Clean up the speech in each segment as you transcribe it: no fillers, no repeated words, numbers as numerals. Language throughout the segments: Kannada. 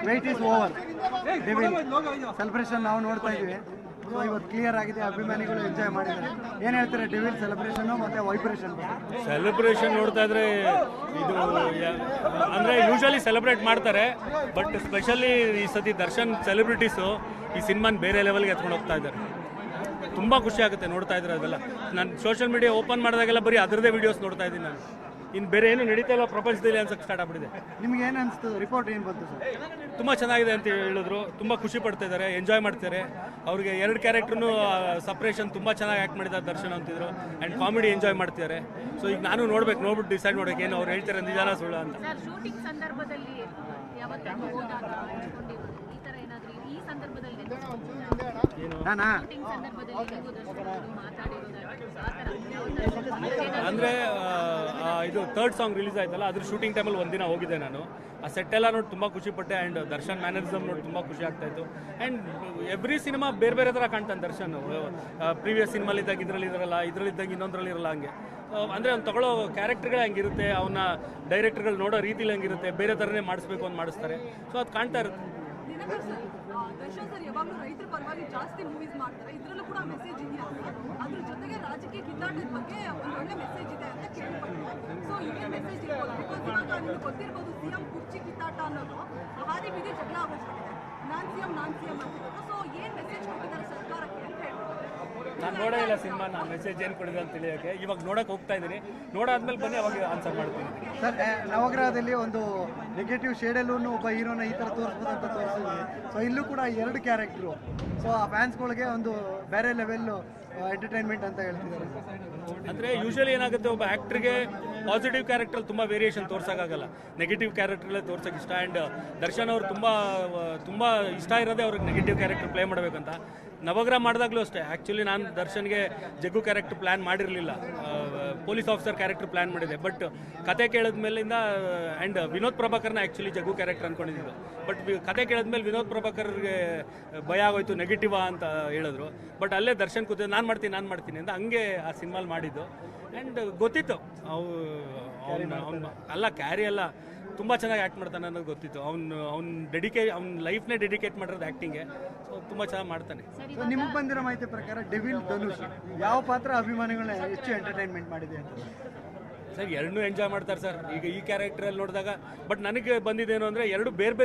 Weight is over. Devil celebration ನಾವು ನೋಡ್ತಾ ಇದ್ದೀವಿ. ಸೊ ಇವತ್ತು ಕ್ಲಿಯರ್ ಆಗಿದೆ, ಅಭಿಮಾನಿಗಳು ಎಂಜಾಯ್ ಮಾಡಿದ್ದಾರೆ. ಏನು ಹೇಳ್ತಾರೆ ಡೆವಿಲ್ ಸೆಲೆಬ್ರೇಷನ್ ಮತ್ತು ವೈಬ್ರೇಷನ್? ಸೆಲೆಬ್ರೇಷನ್ ನೋಡ್ತಾ ಇದ್ರೆ ಇದು ಅಂದರೆ ಯೂಶಲಿ ಸೆಲೆಬ್ರೇಟ್ ಮಾಡ್ತಾರೆ, ಬಟ್ ಸ್ಪೆಷಲಿ ಈ ಸತಿ ದರ್ಶನ್ ಸೆಲೆಬ್ರಿಟೀಸು ಈ ಸಿನಿಮಾನ ಬೇರೆ ಲೆವೆಲ್ಗೆ ಎತ್ಕೊಂಡು ಹೋಗ್ತಾ ಇದ್ದಾರೆ. ತುಂಬ ಖುಷಿ ಆಗುತ್ತೆ ನೋಡ್ತಾ ಇದ್ರೆ ಅದೆಲ್ಲ. ನಾನು ಸೋಷಿಯಲ್ ಮೀಡಿಯಾ ಓಪನ್ ಮಾಡಿದಾಗೆಲ್ಲ ಬರೀ ಅದರದೇ ವೀಡಿಯೋಸ್ ನೋಡ್ತಾ ಇದ್ದೀನಿ ನಾನು. ಇನ್ನು ಬೇರೆ ಏನು ನಡೀತಾ ಇಲ್ಲ ಪ್ರಪಂಚದಲ್ಲಿ ಅನ್ಸಕ್ಕೆ ಸ್ಟಾರ್ಟ್ ಆಗ್ಬಿಟ್ಟಿದೆ. ನಿಮ್ಗೆ ಏನು ಅನಿಸ್ತದೆ? ರಿಪೋರ್ಟ್ ಏನು ಬಂತು ಸರ್? ತುಂಬ ಚೆನ್ನಾಗಿದೆ ಅಂತ ಹೇಳಿದ್ರು, ತುಂಬ ಖುಷಿ ಪಡ್ತಾ ಇದ್ದಾರೆ, ಎಂಜಾಯ್ ಮಾಡ್ತಾರೆ. ಅವ್ರಿಗೆ 2 ಕ್ಯಾರೆಕ್ಟ್ರೂ ಸಪ್ರೇಷನ್ ತುಂಬ ಚೆನ್ನಾಗಿ ಆ್ಯಕ್ಟ್ ಮಾಡಿದ್ದಾರೆ ದರ್ಶನ್ ಅಂತಿದ್ರು. ಆ್ಯಂಡ್ ಕಾಮಿಡಿ ಎಂಜಾಯ್ ಮಾಡ್ತಿದ್ದಾರೆ. ಸೊ ಈಗ ನಾನು ನೋಡ್ಬಿಟ್ಟು ಡಿಸೈಡ್ ಮಾಡೋಕೆ ಏನು ಅವ್ರು ಹೇಳ್ತಾರೆ ನಿಜಾನ ಸುಳ್ಳು ಅಂತ. ಶೂಟಿಂಗ್ ಸಂದರ್ಭದಲ್ಲಿ ಯಾವತ್ತಾದ್ರೂ ಹೋದಾಗ ಈ ಥರ ಏನಾದರೂ ಈ ಸಂದರ್ಭದಲ್ಲಿ ಅಂದರೆ ಇದು 3rd ಸಾಂಗ್ ರಿಲೀಸ್ ಆಯ್ತಲ್ಲ, ಅದ್ರ ಶೂಟಿಂಗ್ ಟೈಮಲ್ಲಿ ಒಂದಿನ ಹೋಗಿದ್ದೆ ನಾನು. ಆ ಸೆಟ್ ಎಲ್ಲ ನೋಡಿ ತುಂಬ ಖುಷಿಪಟ್ಟೆ. ಆ್ಯಂಡ್ ದರ್ಶನ್ ಮ್ಯಾನರಿಸಮ್ ನೋಡಿ ತುಂಬ ಖುಷಿ ಆಗ್ತಾಯಿತ್ತು. ಆ್ಯಂಡ್ ಎವ್ರಿ ಸಿನಿಮಾ ಬೇರೆ ಬೇರೆ ಥರ ಕಾಣ್ತಾನೆ ದರ್ಶನ್. ಪ್ರೀವಿಯಸ್ ಸಿನಿಮಾಲಿದ್ದಾಗ ಇದರಲ್ಲಿದ್ದಾರಲ್ಲ, ಇದರಲ್ಲಿದ್ದಾಗ ಇನ್ನೊಂದರಲ್ಲಿ ಇರಲ್ಲ. ಹಂಗೆ ಅಂದರೆ ಅವ್ನು ತಗೊಳ್ಳೋ ಕ್ಯಾರೆಕ್ಟರ್ಗಳೇ ಹಂಗಿರುತ್ತೆ, ಅವನ್ನ ಡೈರೆಕ್ಟರ್ಗಳು ನೋಡೋ ರೀತಿಲಿ ಹಂಗಿರುತ್ತೆ, ಬೇರೆ ಥರನೇ ಮಾಡಿಸ್ಬೇಕು ಅಂತ ಮಾಡಿಸ್ತಾರೆ. ಸೊ ಅದು ಕಾಣ್ತಾ ಇರುತ್ತೆ. ದರ್ಶನ್ ಸರ್ ಯಾವಾಗಲೂ ರೈತರ ಪರವಾಗಿ ಜಾಸ್ತಿ ಮೂವೀಸ್ ಮಾಡ್ತಾರೆ, ಇದರಲ್ಲೂ ಕೂಡ ಮೆಸೇಜ್ ಇದೆಯಾ? ಅದ್ರ ಜೊತೆಗೆ ರಾಜಕೀಯ ಕಿತ್ತಾಟದ ಬಗ್ಗೆ ಒಂದು ಒಳ್ಳೆ ಮೆಸೇಜ್ ಇದೆ ಅಂತ ಕೇಳ್ಪಟ್ಟೆ. ಸೊ ಇದೇ ಮೆಸೇಜ್ ಇರ್ಬೋದು, ಬಿಕಾಸ್ ಇವಾಗ ನಿಮ್ಗೆ ಗೊತ್ತಿರ್ಬೋದು ಸಿಎಂ ಕುರ್ಚಿ ಕಿತ್ತಾಟ ಅನ್ನೋದು ಹಾದಿ ಬೀದಿ ಜಗಳ ಆಗೋಗ್ಬಿಟ್ಟಿದೆ. ನಾನ್ ಸಿಎಂ ಅಂತಿರೋದು. ಸೊ ಏನು ಮೆಸೇಜ್ ಕೊಟ್ಟಿದ್ದಾರೆ ಸರ್ಕಾರಕ್ಕೆ ಅಂತ ಹೇಳ್ಬೋದು. ನಾನು ನೋಡೇ ಇಲ್ಲ ಸಿನಿಮಾ, ನಾನು ಮೆಸೇಜ್ ಏನು ಕೊಡಿದೆ ಅಂತ ತಿಳಿಯೋಕ್ಕೆ. ಇವಾಗ ನೋಡೋಕೆ ಹೋಗ್ತಾ ಇದ್ದೀನಿ, ನೋಡಾದ್ಮೇಲೆ ಬನ್ನಿ ಅವಾಗ ಆನ್ಸರ್ ಮಾಡ್ತೀನಿ. ಸರ್, ನವಗ್ರಹದಲ್ಲಿ ಒಂದು ನೆಗೆಟಿವ್ ಶೇಡಲ್ಲೂ ಒಬ್ಬ ಹೀರೋನ ಈ ಥರ ತೋರಿಸ್ಬೋದು ಅಂತ ತೋರಿಸಿದ್ವಿ. ಸೊ ಇಲ್ಲೂ ಕೂಡ 2 ಕ್ಯಾರೆಕ್ಟ್ರು. ಸೊ ಆ ಫ್ಯಾನ್ಸ್ಗಳಿಗೆ ಒಂದು ಬೇರೆ ಲೆವೆಲ್ಲು ಎಂಟರ್ಟೈನ್ಮೆಂಟ್ ಅಂತ ಹೇಳ್ತಿದ್ದಾರೆ. ಅಂದರೆ ಯೂಶಲಿ ಏನಾಗುತ್ತೆ, ಒಬ್ಬ ಆ್ಯಕ್ಟ್ರಿಗೆ ಪಾಸಿಟಿವ್ ಕ್ಯಾರೆಕ್ಟ್ರಲ್ಲಿ ತುಂಬ ವೇರಿಯೇಷನ್ ತೋರ್ಸೋಕ್ಕಾಗಲ್ಲ, ನೆಗೆಟಿವ್ ಕ್ಯಾರೆಕ್ಟ್ರಲ್ಲೇ ತೋರ್ಸೋಕೆ ಇಷ್ಟ. ಆ್ಯಂಡ್ ದರ್ಶನ್ ಅವರು ತುಂಬ ಇಷ್ಟ ಇರೋದೇ ಅವ್ರಿಗೆ ನೆಗೆಟಿವ್ ಕ್ಯಾರೆಕ್ಟರ್ ಪ್ಲೇ ಮಾಡಬೇಕಂತ. ನವಗ್ರಹ ಮಾಡಿದಾಗಲೂ ಅಷ್ಟೇ, ಆ್ಯಕ್ಚುಲಿ ನಾನು ದರ್ಶನ್ಗೆ ಜಗ್ಗು ಕ್ಯಾರೆಕ್ಟರ್ ಪ್ಲ್ಯಾನ್ ಮಾಡಿರಲಿಲ್ಲ, ಪೊಲೀಸ್ ಆಫೀಸರ್ ಕ್ಯಾರೆಕ್ಟರ್ ಪ್ಲ್ಯಾನ್ ಮಾಡಿದೆ. ಬಟ್ ಕತೆ ಕೇಳಿದ ಮೇಲಿಂದ ಆ್ಯಂಡ್ ವಿನೋದ್ ಪ್ರಭಾಕರ್ನ ಆ್ಯಕ್ಚುಲಿ ಜಗ್ಗು ಕ್ಯಾರೆಕ್ಟರ್ ಅಂದ್ಕೊಂಡಿದ್ದು. ಬಟ್ ಕತೆ ಕೇಳಿದ್ಮೇಲೆ ವಿನೋದ್ ಪ್ರಭಾಕರ್ಗೆ ಭಯ ಆಗೋಯ್ತು, ನೆಗೆಟಿವಾ ಅಂತ ಹೇಳಿದ್ರು. ಬಟ್ ಅಲ್ಲೇ ದರ್ಶನ್ ಕೂತಿದ್ದು ನಾನು ಮಾಡ್ತೀನಿ ಅಂತ, ಹಂಗೆ ಆ ಸಿನಿಮಾಲ್ ಮಾಡಿದ್ದು. ಆ್ಯಂಡ್ ಗೊತ್ತಿತ್ತು ಅವ್ನು ಅಲ್ಲ ಕ್ಯಾರಿ ಅಲ್ಲ, ತುಂಬ ಚೆನ್ನಾಗಿ ಆ್ಯಕ್ಟ್ ಮಾಡ್ತಾನೆ ಅನ್ನೋದು ಗೊತ್ತಿತ್ತು. ಅವ್ನ ಲೈಫ್ನೇ ಡೆಡಿಕೇಟ್ ಮಾಡಿರೋದು ಆ್ಯಕ್ಟಿಂಗೆ. ಸೊ ತುಂಬ ಚೆನ್ನಾಗಿ ಮಾಡ್ತಾನೆ. ನಿಮಗೆ ಬಂದಿರೋ ಮಾಹಿತಿ ಪ್ರಕಾರ ಡೆವಿಲ್ ಧನುಷ್ ಯಾವ ಪಾತ್ರ ಅಭಿಮಾನಿಗಳನ್ನ ಹೆಚ್ಚು ಎಂಟರ್ಟೈನ್ಮೆಂಟ್ ಮಾಡಿದೆ ಅಂತ? ಸರ್, 2 ಎಂಜಾಯ್ ಮಾಡ್ತಾರೆ ಸರ್. ಈಗ ಈ ಕ್ಯಾರೆಕ್ಟ್ರಲ್ಲಿ ನೋಡಿದಾಗ ಬಟ್ ನನಗೆ ಬಂದಿದ್ದೇನು ಅಂದರೆ 2 ಬೇರೆ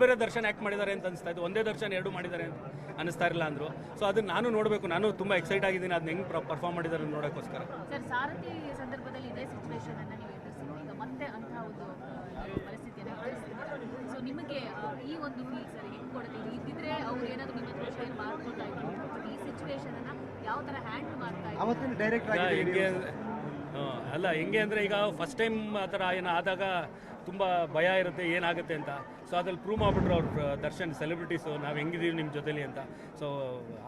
ಬೇರೆ ದರ್ಶನ್ ಆ್ಯಕ್ಟ್ ಮಾಡಿದ್ದಾರೆ ಅಂತ ಅನಿಸ್ತಾ ಇತ್ತು. ಒಂದೇ ದರ್ಶನ್ 2 ಮಾಡಿದ್ದಾರೆ ಅಂತ ಅನ್ನಿಸ್ತಾ ಇರಲಿಲ್ಲ ಅಂದರು. ಸೊ ಅದನ್ನು ನಾನು ನೋಡಬೇಕು, ನಾನು ತುಂಬ ಎಕ್ಸೈಟ್ ಆಗಿದ್ದೀನಿ ಅದನ್ನ ಹೆಂಗೆ ಪರ್ಫಾರ್ಮ್ ಮಾಡಿದ್ದಾರೆ ನೋಡೋಕ್ಕೋಸ್ಕರ. ಸರ್, ಸಾರಥಿ ಸಂದರ್ಭದಲ್ಲಿ ಇದೇ ಸಿಚುವೇಶನ್ ಅನ್ನು ನೀವು ಎದುರಿಸಿದ್ರಿ, ಈಗ ಮತ್ತೆ ಅಂತಹ ಒಂದು ಪರಿಸ್ಥಿತಿಯನ್ನು ಎದುರಿಸ್ತೀವಿ. ಸೊ ನಿಮಗೆ ಈ ಒಂದು ಫೀಲ್ ಸರ್ ಹೆಂಗೆ ಕೊಡುತ್ತೆ? ಇದ್ದಿದ್ರೆ ಅವ್ರು ಏನಾದರೂ ನಿಮ್ಮ ಹತ್ರ ಶೇರ್ ಮಾಡ್ಕೊಳ್ತಾ ಇದ್ರು, ಬಟ್ ಈ ಸಿಚುವೇಶನನ್ನು ಯಾವ ಥರ ಹ್ಯಾಂಡಲ್ ಮಾಡ್ತಾ ಇದ್ರು? ಅವತ್ತಿನ ಡೈರೆಕ್ಟ್ ಅಲ್ಲ ಹೆಂಗೆ ಅಂದರೆ, ಈಗ ಫಸ್ಟ್ ಟೈಮ್ ಆ ಥರ ಆದಾಗ ತುಂಬ ಭಯ ಇರುತ್ತೆ ಏನಾಗುತ್ತೆ ಅಂತ. ಸೊ ಅದ್ರಲ್ಲಿ ಪ್ರೂವ್ ಮಾಡಿಬಿಟ್ರು ಅವ್ರು ದರ್ಶನ್ ಸೆಲೆಬ್ರಿಟೀಸು, ನಾವು ಹೆಂಗಿದ್ದೀವಿ ನಿಮ್ಮ ಜೊತೆಲಿ ಅಂತ. ಸೊ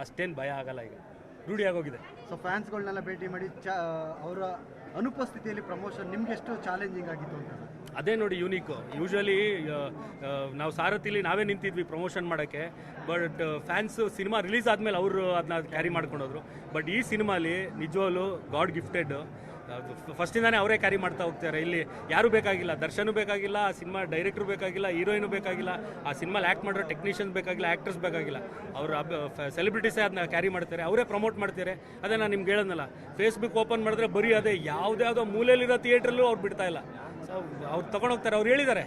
ಅಷ್ಟೇನು ಭಯ ಆಗಲ್ಲ, ಈಗ ರೂಢಿ ಆಗೋಗಿದೆ. ಸೊ ಫ್ಯಾನ್ಸ್ಗಳನ್ನೆಲ್ಲ ಭೇಟಿ ಮಾಡಿ ಅವರ ಅನುಪಸ್ಥಿತಿಯಲ್ಲಿ ಪ್ರಮೋಷನ್ ನಿಮ್ಗೆ ಎಷ್ಟು ಚಾಲೆಂಜಿಂಗ್ ಆಗಿತ್ತು ಅಂತ? ಅದೇ ನೋಡಿ ಯೂನಿಕ್. ಯೂಶ್ವಲಿ ನಾವು ಸಾರಥಿಲಿ ನಾವೇ ನಿಂತಿದ್ವಿ ಪ್ರಮೋಷನ್ ಮಾಡೋಕ್ಕೆ, ಬಟ್ ಫ್ಯಾನ್ಸು ಸಿನಿಮಾ ರಿಲೀಸ್ ಆದಮೇಲೆ ಅವರು ಅದನ್ನ ಕ್ಯಾರಿ ಮಾಡ್ಕೊಂಡೋದ್ರು. ಬಟ್ ಈ ಸಿನಿಮಾಲಿ ನಿಜವಾಗ್ಲೂ ಗಾಡ್ ಗಿಫ್ಟೆಡ್. ಫಸ್ಟಿಂದಾನೇ ಅವರೇ ಕ್ಯಾರಿ ಮಾಡ್ತಾ ಹೋಗ್ತಾರೆ. ಇಲ್ಲಿ ಯಾರೂ ಬೇಕಾಗಿಲ್ಲ, ದರ್ಶನೂ ಬೇಕಾಗಿಲ್ಲ, ಆ ಸಿನಿಮಾ ಡೈರೆಕ್ಟ್ರು ಬೇಕಾಗಿಲ್ಲ, ಹೀರೋಯಿನೂ ಬೇಕಾಗಿಲ್ಲ, ಆ ಸಿನಿಮಾಲಿ ಆ್ಯಕ್ಟ್ ಮಾಡಿರೋ ಟೆಕ್ನಿಷಿಯನ್ಸ್ ಬೇಕಾಗಿಲ್ಲ, ಆ್ಯಕ್ಟರ್ಸ್ ಬೇಕಾಗಿಲ್ಲ. ಅವರು ಸೆಲೆಬ್ರಿಟೀಸೇ ಅದನ್ನ ಕ್ಯಾರಿ ಮಾಡ್ತಾರೆ, ಅವರೇ ಪ್ರಮೋಟ್ ಮಾಡ್ತಾರೆ. ಅದೇ ನಾನು ನಿಮ್ಗೆ ಹೇಳೋದಲ್ಲ, ಫೇಸ್ಬುಕ್ ಓಪನ್ ಮಾಡಿದ್ರೆ ಬರೀ ಅದೇ ಯಾವುದ್ಯಾವುದೋ ಮೂಲೆಯಲ್ಲಿರೋ ಥಿಯೇಟ್ರಲ್ಲೂ ಅವ್ರು ಬಿಡ್ತಾ ಇಲ್ಲ. ಸೊ ಅವ್ರು ತೊಗೊಂಡೋಗ್ತಾರೆ, ಅವ್ರು ಹೇಳಿದ್ದಾರೆ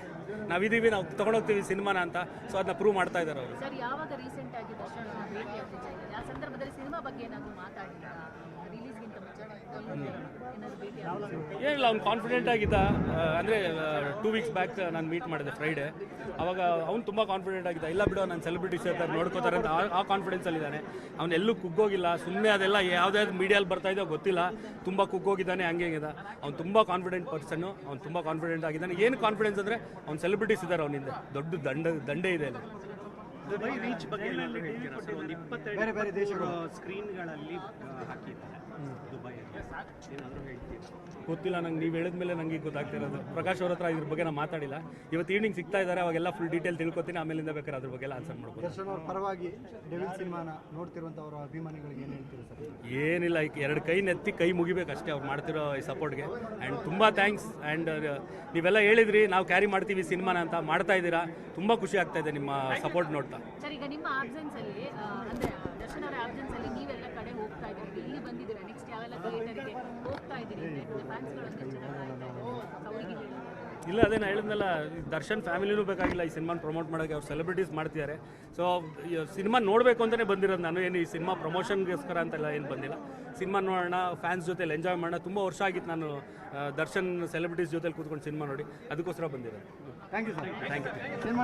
ನಾವಿದ್ದೀವಿ, ನಾವು ತೊಗೊಂಡೋಗ್ತೀವಿ ಸಿನಿಮಾನ ಅಂತ. ಸೊ ಅದನ್ನ ಪ್ರೂವ್ ಮಾಡ್ತಾ ಇದ್ದಾರೆ ಅವರು. ಸರ್, ಯಾವಾಗ ರೀಸೆಂಟ್ ಆಗಿ ದರ್ಶನ್ ಭೇಟಿ ಆಗ್ತಿದ್ದಾರೆ, ಆ ಸಂದರ್ಭದಲ್ಲಿ ಸಿನಿಮಾ ಬಗ್ಗೆ ಏನಾದರೂ ಮಾತಾಡಿದ್ರಾ? ರಿಲೀಸ್ಗಿಂತ ಏನಿಲ್ಲ, ಅವ್ನು ಕಾನ್ಫಿಡೆಂಟ್ ಆಗಿದ್ದ. ಅಂದರೆ 2 ವೀಕ್ಸ್ ಬ್ಯಾಕ್ ನಾನು ಮೀಟ್ ಮಾಡಿದೆ ಫ್ರೈಡೇ. ಅವಾಗ ಅವ್ನು ತುಂಬ ಕಾನ್ಫಿಡೆಂಟ್ ಆಗಿದ್ದ. ಇಲ್ಲ ಬಿಡೋ, ನಾನು ಸೆಲೆಬ್ರಿಟೀಸ್ ಇರ್ತಾರೆ ನೋಡ್ಕೋತಾರೆ ಅಂತ ಆ ಕಾನ್ಫಿಡೆನ್ಸಲ್ಲಿದ್ದಾನೆ. ಅವ್ನು ಎಲ್ಲೂ ಕುಗ್ಗೋಗಿಲ್ಲ, ಸುಮ್ಮನೆ ಅದೆಲ್ಲ ಯಾವುದ್ಯಾವ್ದು ಮೀಡಿಯಲ್ಲಿ ಬರ್ತಾ ಇದೆಯೋ ಗೊತ್ತಿಲ್ಲ, ತುಂಬ ಕುಗ್ಗೋಗಿದ್ದಾನೆ, ಹಂಗೆ ಹೆಂಗಿದೆ. ಅವ್ನು ತುಂಬ ಕಾನ್ಫಿಡೆಂಟ್ ಪರ್ಸನ್ನು, ಅವ್ನು ತುಂಬ ಕಾನ್ಫಿಡೆಂಟ್ ಆಗಿದ್ದಾನೆ. ಏನು ಕಾನ್ಫಿಡೆನ್ಸ್ ಅಂದರೆ ಅವ್ನು ಸೆಲೆಬ್ರಿಟೀಸ್ ಇದ್ದಾರೆ ಅವನಿಂದ, ದೊಡ್ಡ ದಂಡೆ ಇದೆ ಅಲ್ಲಿ. ದುಬೈ ರೀಚ್ ಬಗ್ಗೆ ಹೇಳ್ತೀರಾ ಸರ್? ಒಂದು 22 ಬೇರೆ ದೇಶಗಳು ಸ್ಕ್ರೀನ್ಗಳಲ್ಲಿ ಹಾಕಿದ್ದಾರೆ ದುಬೈಯಲ್ಲಿ. ಏನಾದರೂ ಹೇಳ್ತೀರಾ? ಗೊತ್ತಿಲ್ಲ ನಂಗೆ, ನೀವು ಹೇಳಿದ್ಮೇಲೆ ನನಗೆ ಗೊತ್ತಾಗ್ತಿರೋದು. ಪ್ರಕಾಶ್ ಅವ್ರ ಹತ್ರ ಇದ್ರ ಬಗ್ಗೆ ನಾನು ಮಾತಾಡಿಲ್ಲ. ಇವತ್ತು ಈವ್ನಿಂಗ್ ಸಿಗ್ತಾ ಇದ್ದಾರೆ, ಅವಾಗೆಲ್ಲ ಫುಲ್ ಡೀಟೇಲ್ ತಿಳ್ಕೊತೀನಿ, ಆಮೇಲಿಂದ ಬೇಕಾದ್ರೆ ಅದ್ರ ಬಗ್ಗೆ ಎಲ್ಲ ಆನ್ಸರ್ ಮಾಡ್ಬೋದು. ದರ್ಶನ್ ಅವ್ರ ಪರವಾಗಿ ಡೆವಿಲ್ ಸಿನಿಮಾನ ನೋಡ್ತಿರುವಂಥವ್ರ ಅಭಿಮಾನಿಗಳಿಗೆ ಏನು ಹೇಳ್ತೀರಾ ಸರ್? ಏನಿಲ್ಲ, ಈಗ 2 ಕೈ ನೆತ್ತಿ ಕೈ ಮುಗಿಬೇಕು ಅಷ್ಟೇ ಅವ್ರು ಮಾಡ್ತಿರೋ ಈ ಸಪೋರ್ಟ್ಗೆ. ಆ್ಯಂಡ್ ತುಂಬ ಥ್ಯಾಂಕ್ಸ್. ಆ್ಯಂಡ್ ನೀವೆಲ್ಲ ಹೇಳಿದ್ರಿ ನಾವು ಕ್ಯಾರಿ ಮಾಡ್ತೀವಿ ಸಿನಿಮಾನ ಅಂತ, ಮಾಡ್ತಾ ಇದ್ದೀರಾ. ತುಂಬ ಖುಷಿ ಆಗ್ತಾ ಇದೆ ನಿಮ್ಮ ಸಪೋರ್ಟ್ ನೋಡ್ತಾ. ಸರ್, ಈಗ ನಿಮ್ಮ ಆಬ್ಸೆನ್ಸಲ್ಲಿ ಅಂದರೆ ದರ್ಶನ್ ಅವರ ಆಬ್ಸೆನ್ಸಲ್ಲಿ ನೀವೆಲ್ಲ ಕಡೆ ಹೋಗ್ತಾ ಇದ್ದೀರಿ, ಇಲ್ಲಿ ಬಂದಿದ್ದೀರಾ, ನೆಕ್ಸ್ಟ್ ಯಾವೆಲ್ಲ ಥಿಯೇಟರ್ಗೆ ಹೋಗ್ತಾ ಇದ್ದೀರಿ ಅಂತ ಫ್ಯಾನ್ಸ್ಗಳು ಅಂತ ಚೆನ್ನಾಗಿ ಕಾಯ್ತಾ ಇದ್ದಾರೆ. ಅವರಿಗೆ ಹೇಳಿ. ಇಲ್ಲ, ಅದೇ ನಾನು ಹೇಳಿದ್ನಲ್ಲ, ದರ್ಶನ್ ಫ್ಯಾಮಿಲಿನೂ ಬೇಕಾಗಿಲ್ಲ ಈ ಸಿನಿಮಾನ ಪ್ರಮೋಟ್ ಮಾಡೋಕ್ಕೆ. ಅವ್ರು ಸೆಲೆಬ್ರಿಟೀಸ್ ಮಾಡ್ತಿದ್ದಾರೆ. ಸೊ ಸಿನಿಮಾ ನೋಡಬೇಕು ಅಂತಲೇ ಬಂದಿರೋದು ನಾನು. ಏನು ಈ ಸಿನಿಮಾ ಪ್ರಮೋಷನ್ಗೋಸ್ಕರ ಅಂತೆಲ್ಲ ಏನು ಬಂದಿಲ್ಲ. ಸಿನಿಮಾ ನೋಡೋಣ, ಫ್ಯಾನ್ಸ್ ಜೊತೆಲಿ ಎಂಜಾಯ್ ಮಾಡೋಣ. ತುಂಬ ವರ್ಷ ಆಗಿತ್ತು ನಾನು ದರ್ಶನ್ ಸೆಲೆಬ್ರಿಟೀಸ್ ಜೊತೆಲಿ ಕೂತ್ಕೊಂಡು ಸಿನಿಮಾ ನೋಡಿ, ಅದಕ್ಕೋಸ್ಕರ ಬಂದಿರೋದು. Thank you sir. Thank you. Cinema